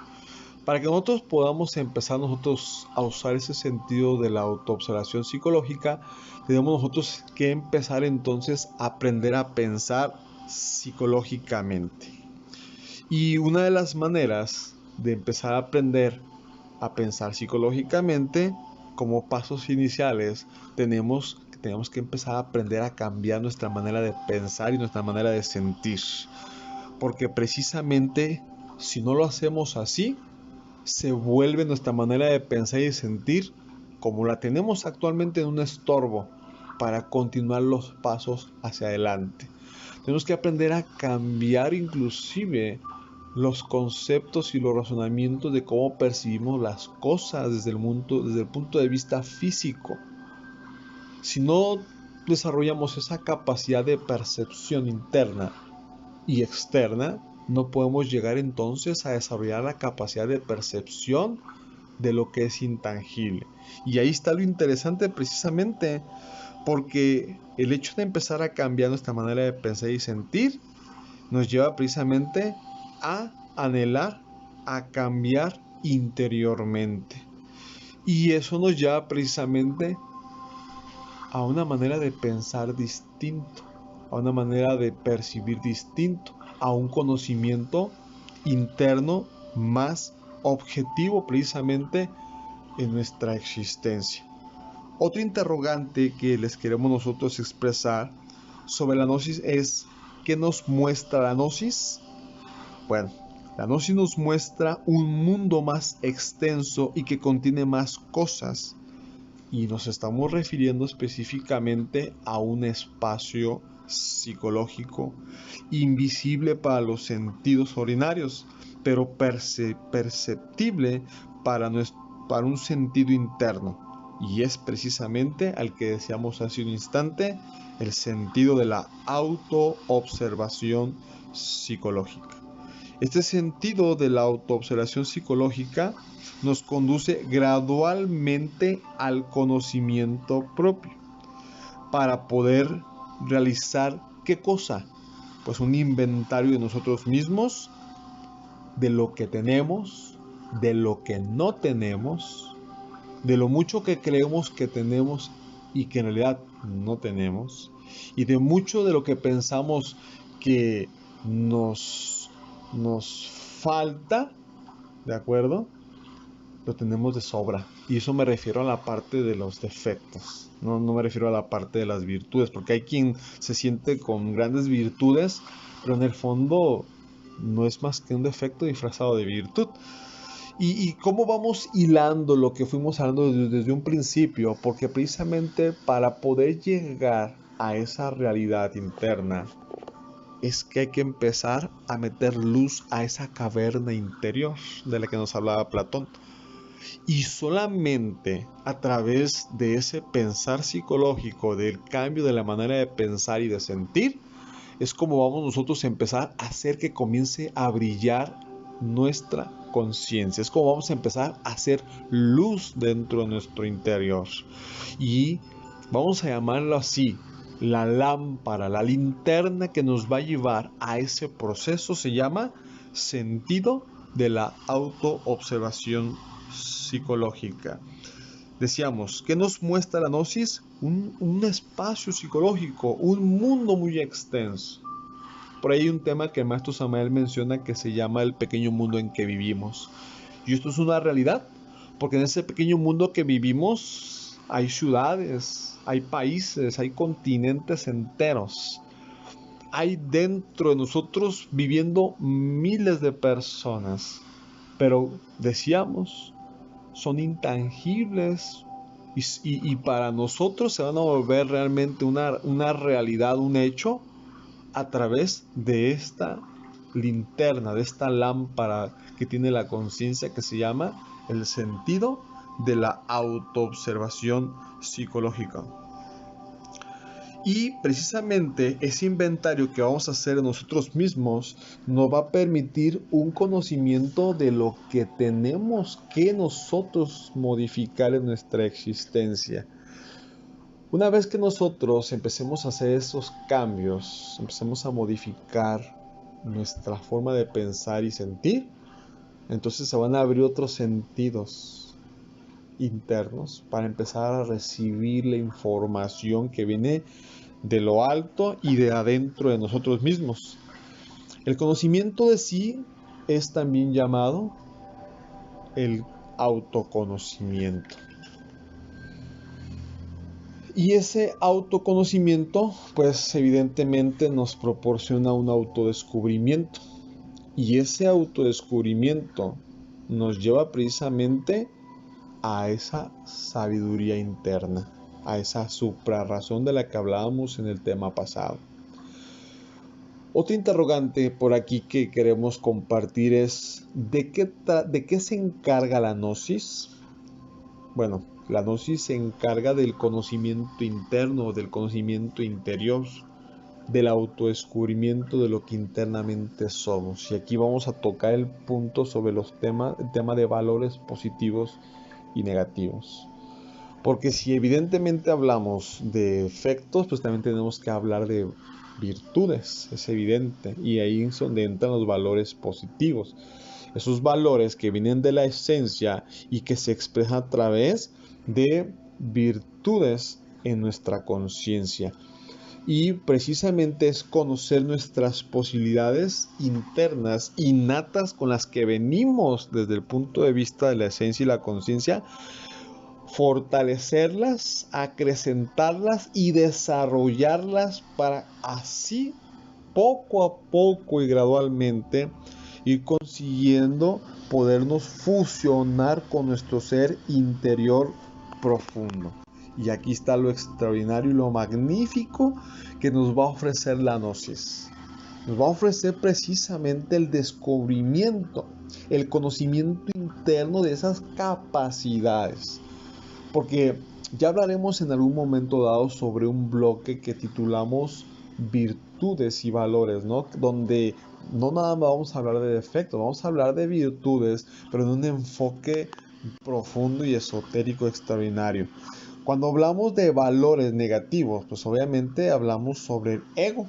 Para que nosotros podamos empezar a usar ese sentido de la autoobservación psicológica, tenemos nosotros que empezar entonces a aprender a pensar psicológicamente. Y una de las maneras de empezar a aprender a pensar psicológicamente, como pasos iniciales, tenemos que empezar a aprender a cambiar nuestra manera de pensar y nuestra manera de sentir. Porque precisamente si no lo hacemos así, se vuelve nuestra manera de pensar y sentir, como la tenemos actualmente, en un estorbo para continuar los pasos hacia adelante. Tenemos que aprender a cambiar inclusive los conceptos y los razonamientos de cómo percibimos las cosas desde el punto de vista físico. Si no desarrollamos esa capacidad de percepción interna y externa, no podemos llegar entonces a desarrollar la capacidad de percepción de lo que es intangible. Y ahí está lo interesante precisamente, porque el hecho de empezar a cambiar nuestra manera de pensar y sentir nos lleva precisamente a anhelar, a cambiar interiormente. Y eso nos lleva precisamente a una manera de pensar distinto, a una manera de percibir distinto, a un conocimiento interno más objetivo precisamente en nuestra existencia. Otro interrogante que les queremos nosotros expresar sobre la gnosis es: ¿qué nos muestra la gnosis? Bueno, la gnosis nos muestra un mundo más extenso y que contiene más cosas, y nos estamos refiriendo específicamente a un espacio psicológico invisible para los sentidos ordinarios, pero perceptible para un sentido interno, y es precisamente al que decíamos hace un instante, el sentido de la autoobservación psicológica. Este sentido de la autoobservación psicológica nos conduce gradualmente al conocimiento propio, para poder realizar ¿qué cosa? Pues un inventario de nosotros mismos, de lo que tenemos, de lo que no tenemos, de lo mucho que creemos que tenemos y que en realidad no tenemos, y de mucho de lo que pensamos que nos falta, ¿de acuerdo? Lo tenemos de sobra. Y eso me refiero a la parte de los defectos, no me refiero a la parte de las virtudes, porque hay quien se siente con grandes virtudes, pero en el fondo no es más que un defecto disfrazado de virtud. Y cómo vamos hilando lo que fuimos hablando desde un principio, porque precisamente para poder llegar a esa realidad interna es que hay que empezar a meter luz a esa caverna interior de la que nos hablaba Platón. Y solamente a través de ese pensar psicológico, del cambio de la manera de pensar y de sentir, es como vamos nosotros a empezar a hacer que comience a brillar nuestra conciencia. Es como vamos a empezar a hacer luz dentro de nuestro interior. Y vamos a llamarlo así: la lámpara, la linterna que nos va a llevar a ese proceso se llama sentido de la autoobservación psicológica. Decíamos, ¿qué nos muestra la gnosis? Un espacio psicológico, un mundo muy extenso. Por ahí hay un tema que el maestro Samael menciona que se llama el pequeño mundo en que vivimos. Y esto es una realidad, porque en ese pequeño mundo que vivimos hay ciudades, hay países, hay continentes enteros. Hay dentro de nosotros viviendo miles de personas. Pero decíamos, son intangibles y para nosotros se van a volver realmente una realidad, un hecho, a través de esta linterna, de esta lámpara que tiene la conciencia, que se llama el sentido de la autoobservación psicológica. Y precisamente ese inventario que vamos a hacer nosotros mismos nos va a permitir un conocimiento de lo que tenemos que nosotros modificar en nuestra existencia. Una vez que nosotros empecemos a hacer esos cambios, empecemos a modificar nuestra forma de pensar y sentir, entonces se van a abrir otros sentidos internos para empezar a recibir la información que viene de lo alto y de adentro de nosotros mismos. El conocimiento de sí es también llamado el autoconocimiento. Y ese autoconocimiento, pues evidentemente nos proporciona un autodescubrimiento. Y ese autodescubrimiento nos lleva precisamente a esa sabiduría interna, a esa suprarrazón de la que hablábamos en el tema pasado. Otra interrogante por aquí que queremos compartir es ¿de qué se encarga la gnosis? Bueno, la gnosis se encarga del conocimiento interno, del conocimiento interior, del autodescubrimiento de lo que internamente somos. Y aquí vamos a tocar el punto sobre el tema de valores positivos y negativos. Porque si evidentemente hablamos de efectos, pues también tenemos que hablar de virtudes, es evidente. Y ahí es donde entran los valores positivos. Esos valores que vienen de la esencia y que se expresan a través de virtudes en nuestra conciencia. Y precisamente es conocer nuestras posibilidades internas, innatas, con las que venimos desde el punto de vista de la esencia y la conciencia, fortalecerlas, acrecentarlas y desarrollarlas para así poco a poco y gradualmente ir consiguiendo podernos fusionar con nuestro ser interior profundo. Y aquí está lo extraordinario y lo magnífico que nos va a ofrecer la gnosis. Nos va a ofrecer precisamente el descubrimiento, el conocimiento interno de esas capacidades. Porque ya hablaremos en algún momento dado sobre un bloque que titulamos virtudes y valores, ¿no? Donde no nada más vamos a hablar de defectos, vamos a hablar de virtudes, pero en un enfoque profundo y esotérico extraordinario. Cuando hablamos de valores negativos, pues obviamente hablamos sobre el ego,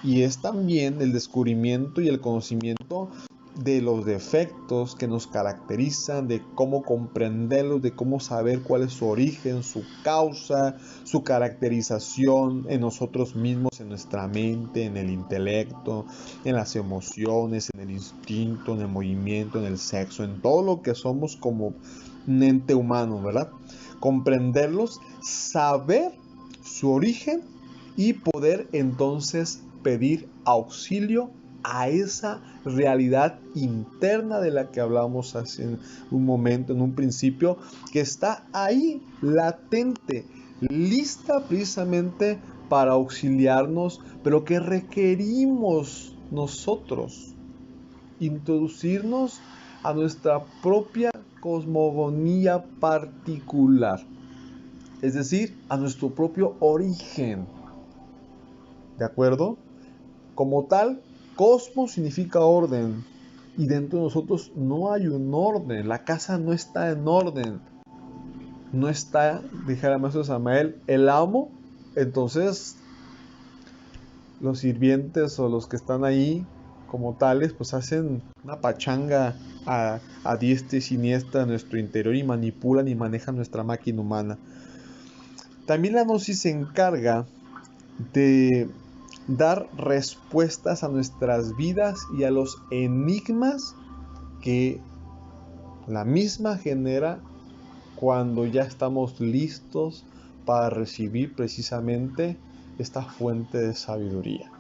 y es también el descubrimiento y el conocimiento de los defectos que nos caracterizan, de cómo comprenderlos, de cómo saber cuál es su origen, su causa, su caracterización en nosotros mismos, en nuestra mente, en el intelecto, en las emociones, en el instinto, en el movimiento, en el sexo, en todo lo que somos como un ente humano, ¿verdad? Comprenderlos, saber su origen y poder entonces pedir auxilio a esa realidad interna de la que hablamos hace un momento, en un principio, que está ahí latente, lista precisamente para auxiliarnos, pero que requerimos nosotros introducirnos a nuestra propia cosmogonía particular, es decir, a nuestro propio origen. ¿De acuerdo? Como tal, cosmos significa orden, y dentro de nosotros no hay un orden, la casa no está en orden, no está, dijera el maestro Samael, el amo. Entonces los sirvientes o los que están ahí como tales, pues hacen una pachanga a diestra y siniestra en nuestro interior y manipulan y manejan nuestra máquina humana. También la gnosis se encarga de dar respuestas a nuestras vidas y a los enigmas que la misma genera cuando ya estamos listos para recibir precisamente esta fuente de sabiduría.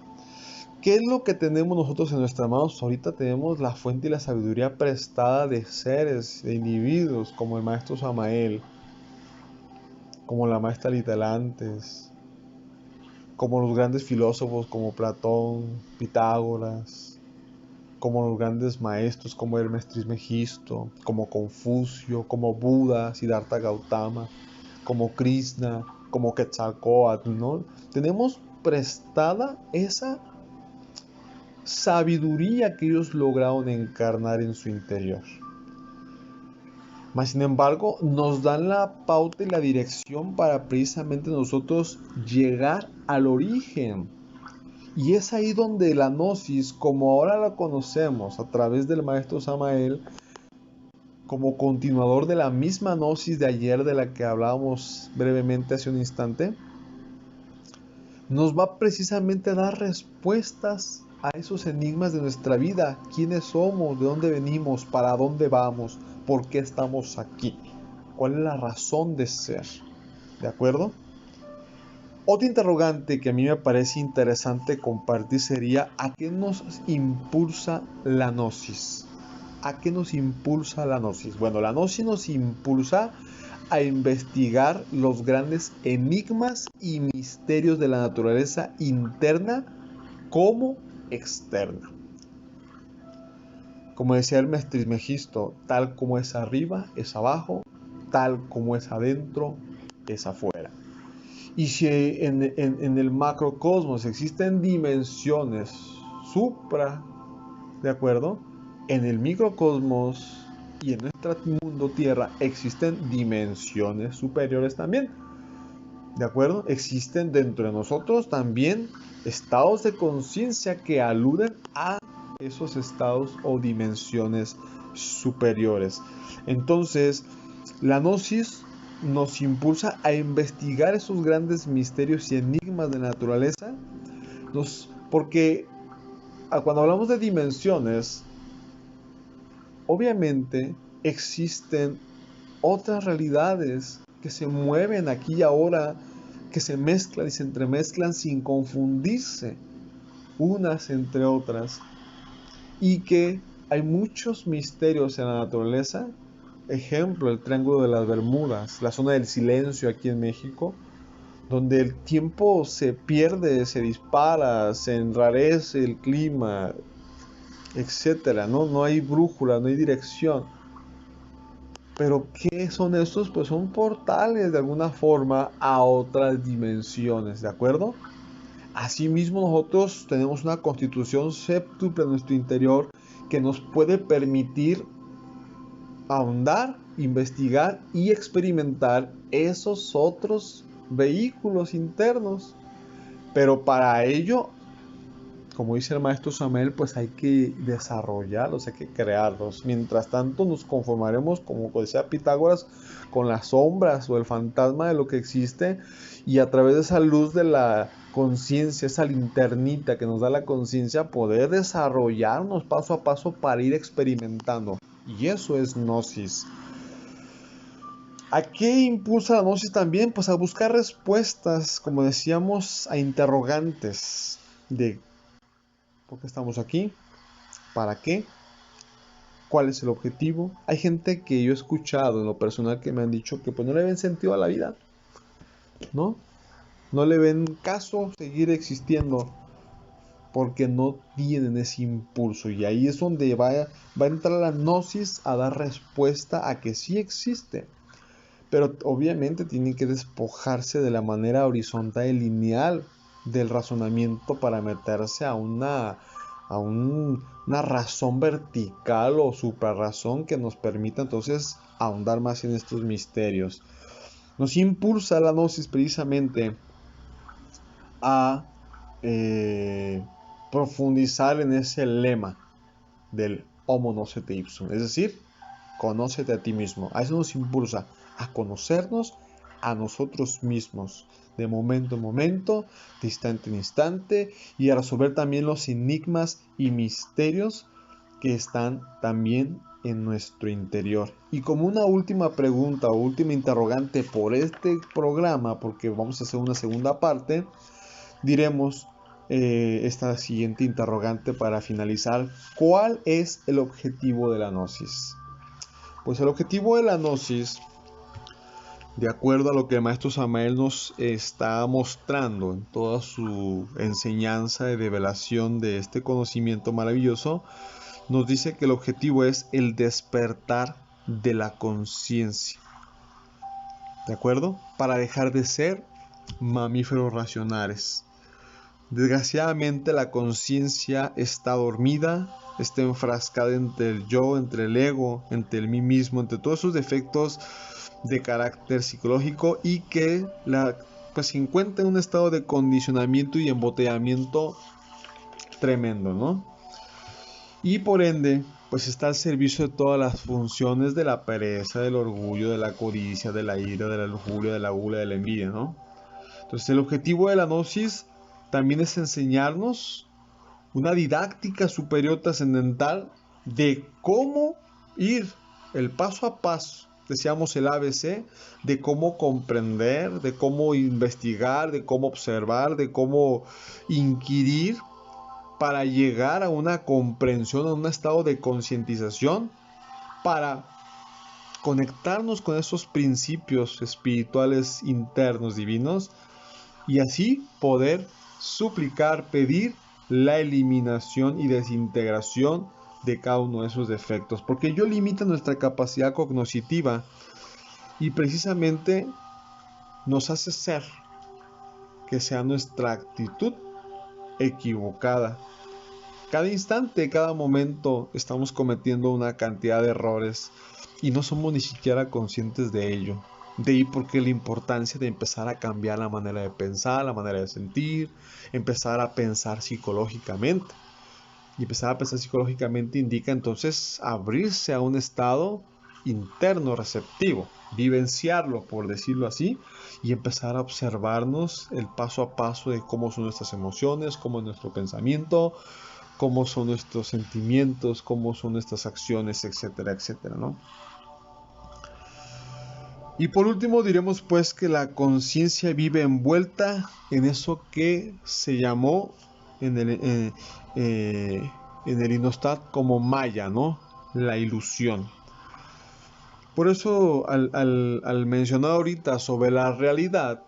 ¿Qué es lo que tenemos nosotros en nuestras manos? Ahorita tenemos la fuente y la sabiduría prestada de seres, de individuos como el maestro Samael, como la maestra Litelantes, como los grandes filósofos como Platón, Pitágoras, como los grandes maestros como Hermes Trismegisto, como Confucio, como Buda, Siddhartha Gautama, como Krishna, como Quetzalcóatl, ¿no? Tenemos prestada esa sabiduría que ellos lograron encarnar en su interior. Mas, sin embargo, nos dan la pauta y la dirección para precisamente nosotros llegar al origen. Y es ahí donde la gnosis, como ahora la conocemos a través del maestro Samael, como continuador de la misma gnosis de ayer de la que hablábamos brevemente hace un instante, nos va precisamente a dar respuestas a esos enigmas de nuestra vida. ¿Quiénes somos? ¿De dónde venimos? ¿Para dónde vamos? ¿Por qué estamos aquí? ¿Cuál es la razón de ser? ¿De acuerdo? Otra interrogante que a mí me parece interesante compartir sería: ¿a qué nos impulsa la gnosis? ¿A qué nos impulsa la gnosis? Bueno, la gnosis nos impulsa a investigar los grandes enigmas y misterios de la naturaleza interna como externa. Como decía Hermes Trismegisto, tal como es arriba es abajo, tal como es adentro es afuera. Y si en el macrocosmos existen dimensiones supra, ¿de acuerdo? En el microcosmos y en nuestro mundo tierra existen dimensiones superiores también, ¿de acuerdo? Existen dentro de nosotros también estados de conciencia que aluden a esos estados o dimensiones superiores. Entonces, la gnosis nos impulsa a investigar esos grandes misterios y enigmas de la naturaleza, porque cuando hablamos de dimensiones, obviamente existen otras realidades que se mueven aquí y ahora, que se mezclan y se entremezclan sin confundirse unas entre otras, y que hay muchos misterios en la naturaleza. Ejemplo, el Triángulo de las Bermudas, la zona del silencio aquí en México, donde el tiempo se pierde, se dispara, se enrarece el clima, etcétera, ¿no? No hay brújula, no hay dirección. Pero ¿qué son estos? Pues son portales de alguna forma a otras dimensiones, ¿de acuerdo? Asimismo, nosotros tenemos una constitución séptuple en nuestro interior que nos puede permitir ahondar, investigar y experimentar esos otros vehículos internos. Pero para ello, como dice el maestro Samuel, pues hay que desarrollarlos, hay que crearlos. Mientras tanto nos conformaremos, como decía Pitágoras, con las sombras o el fantasma de lo que existe, y a través de esa luz de la conciencia, esa linternita que nos da la conciencia, poder desarrollarnos paso a paso para ir experimentando. Y eso es gnosis. ¿A qué impulsa la gnosis también? Pues a buscar respuestas, como decíamos, a interrogantes de ¿por qué estamos aquí? ¿Para qué? ¿Cuál es el objetivo? Hay gente que yo he escuchado en lo personal que me han dicho que pues no le ven sentido a la vida, ¿no? No le ven caso seguir existiendo porque no tienen ese impulso, y ahí es donde va a entrar la gnosis a dar respuesta a que sí existe. Pero obviamente tienen que despojarse de la manera horizontal y lineal del razonamiento para meterse a una razón vertical o suprarrazón que nos permita entonces ahondar más en estos misterios. Nos impulsa la gnosis precisamente a profundizar en ese lema del homo nocete ipsum, es decir, conócete a ti mismo. A eso nos impulsa, a conocernos a nosotros mismos, de momento en momento, de instante en instante, y a resolver también los enigmas y misterios que están también en nuestro interior. Y como una última pregunta o última interrogante por este programa, porque vamos a hacer una segunda parte, diremos esta siguiente interrogante para finalizar: ¿cuál es el objetivo de la gnosis? Pues el objetivo de la gnosis, de acuerdo a lo que el maestro Samael nos está mostrando en toda su enseñanza de revelación de este conocimiento maravilloso, nos dice que el objetivo es el despertar de la conciencia, ¿de acuerdo? Para dejar de ser mamíferos racionales. Desgraciadamente la conciencia está dormida, está enfrascada entre el yo, entre el ego, entre el mí mismo, entre todos esos defectos de carácter psicológico, y que pues se encuentra en un estado de condicionamiento y embotellamiento tremendo, ¿no? Y por ende, pues está al servicio de todas las funciones de la pereza, del orgullo, de la codicia, de la ira, de la lujuria, de la gula, de la envidia, ¿no? Entonces el objetivo de la gnosis también es enseñarnos una didáctica superior trascendental de cómo ir el paso a paso, decíamos el ABC, de cómo comprender, de cómo investigar, de cómo observar, de cómo inquirir para llegar a una comprensión, a un estado de concientización, para conectarnos con esos principios espirituales internos divinos y así poder suplicar, pedir la eliminación y desintegración de cada uno de esos defectos, porque ello limita nuestra capacidad cognitiva y precisamente nos hace ser que sea nuestra actitud equivocada. Cada instante, cada momento estamos cometiendo una cantidad de errores y no somos ni siquiera conscientes de ello. De ahí porque la importancia de empezar a cambiar la manera de pensar, la manera de sentir, empezar a pensar psicológicamente. Y empezar a pensar psicológicamente indica entonces abrirse a un estado interno receptivo, vivenciarlo, por decirlo así, y empezar a observarnos el paso a paso de cómo son nuestras emociones, cómo es nuestro pensamiento, cómo son nuestros sentimientos, cómo son nuestras acciones, etcétera, etcétera, ¿no? Y por último diremos pues que la conciencia vive envuelta en eso que se llamó en el Inostat como Maya, ¿no? La ilusión. Por eso al mencionar ahorita sobre la realidad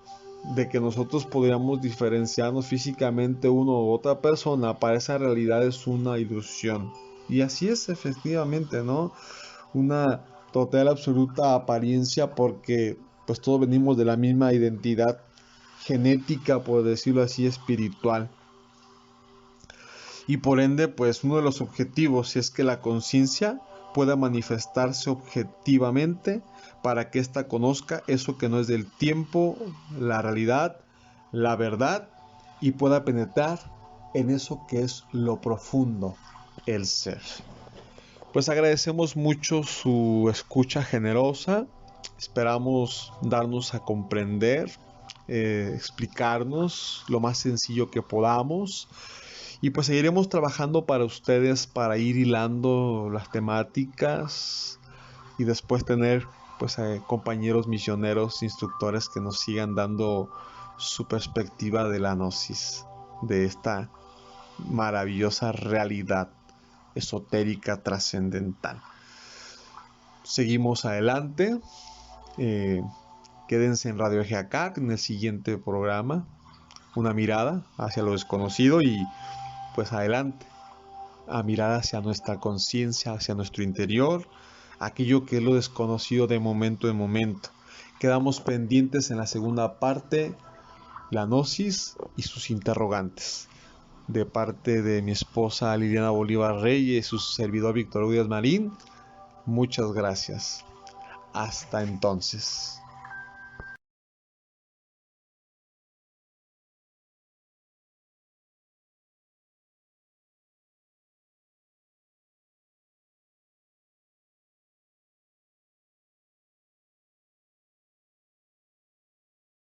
de que nosotros podríamos diferenciarnos físicamente uno u otra persona, para esa realidad es una ilusión. Y así es efectivamente, ¿no? Una total absoluta apariencia, porque pues todos venimos de la misma identidad genética, por decirlo así, espiritual. Y por ende, pues uno de los objetivos es que la conciencia pueda manifestarse objetivamente para que ésta conozca eso que no es del tiempo, la realidad, la verdad, y pueda penetrar en eso que es lo profundo, el ser. Pues agradecemos mucho su escucha generosa, esperamos darnos a comprender, explicarnos lo más sencillo que podamos. Y pues seguiremos trabajando para ustedes para ir hilando las temáticas y después tener pues compañeros misioneros, instructores que nos sigan dando su perspectiva de la gnosis, de esta maravillosa realidad esotérica trascendental. Seguimos adelante. Quédense en Radio GACAC en el siguiente programa. Una mirada hacia lo desconocido y pues adelante, a mirar hacia nuestra conciencia, hacia nuestro interior, aquello que es lo desconocido de momento en momento. Quedamos pendientes en la segunda parte, la gnosis y sus interrogantes, de parte de mi esposa Liliana Bolívar Reyes y su servidor Víctor Díaz Marín. Muchas gracias. Hasta entonces.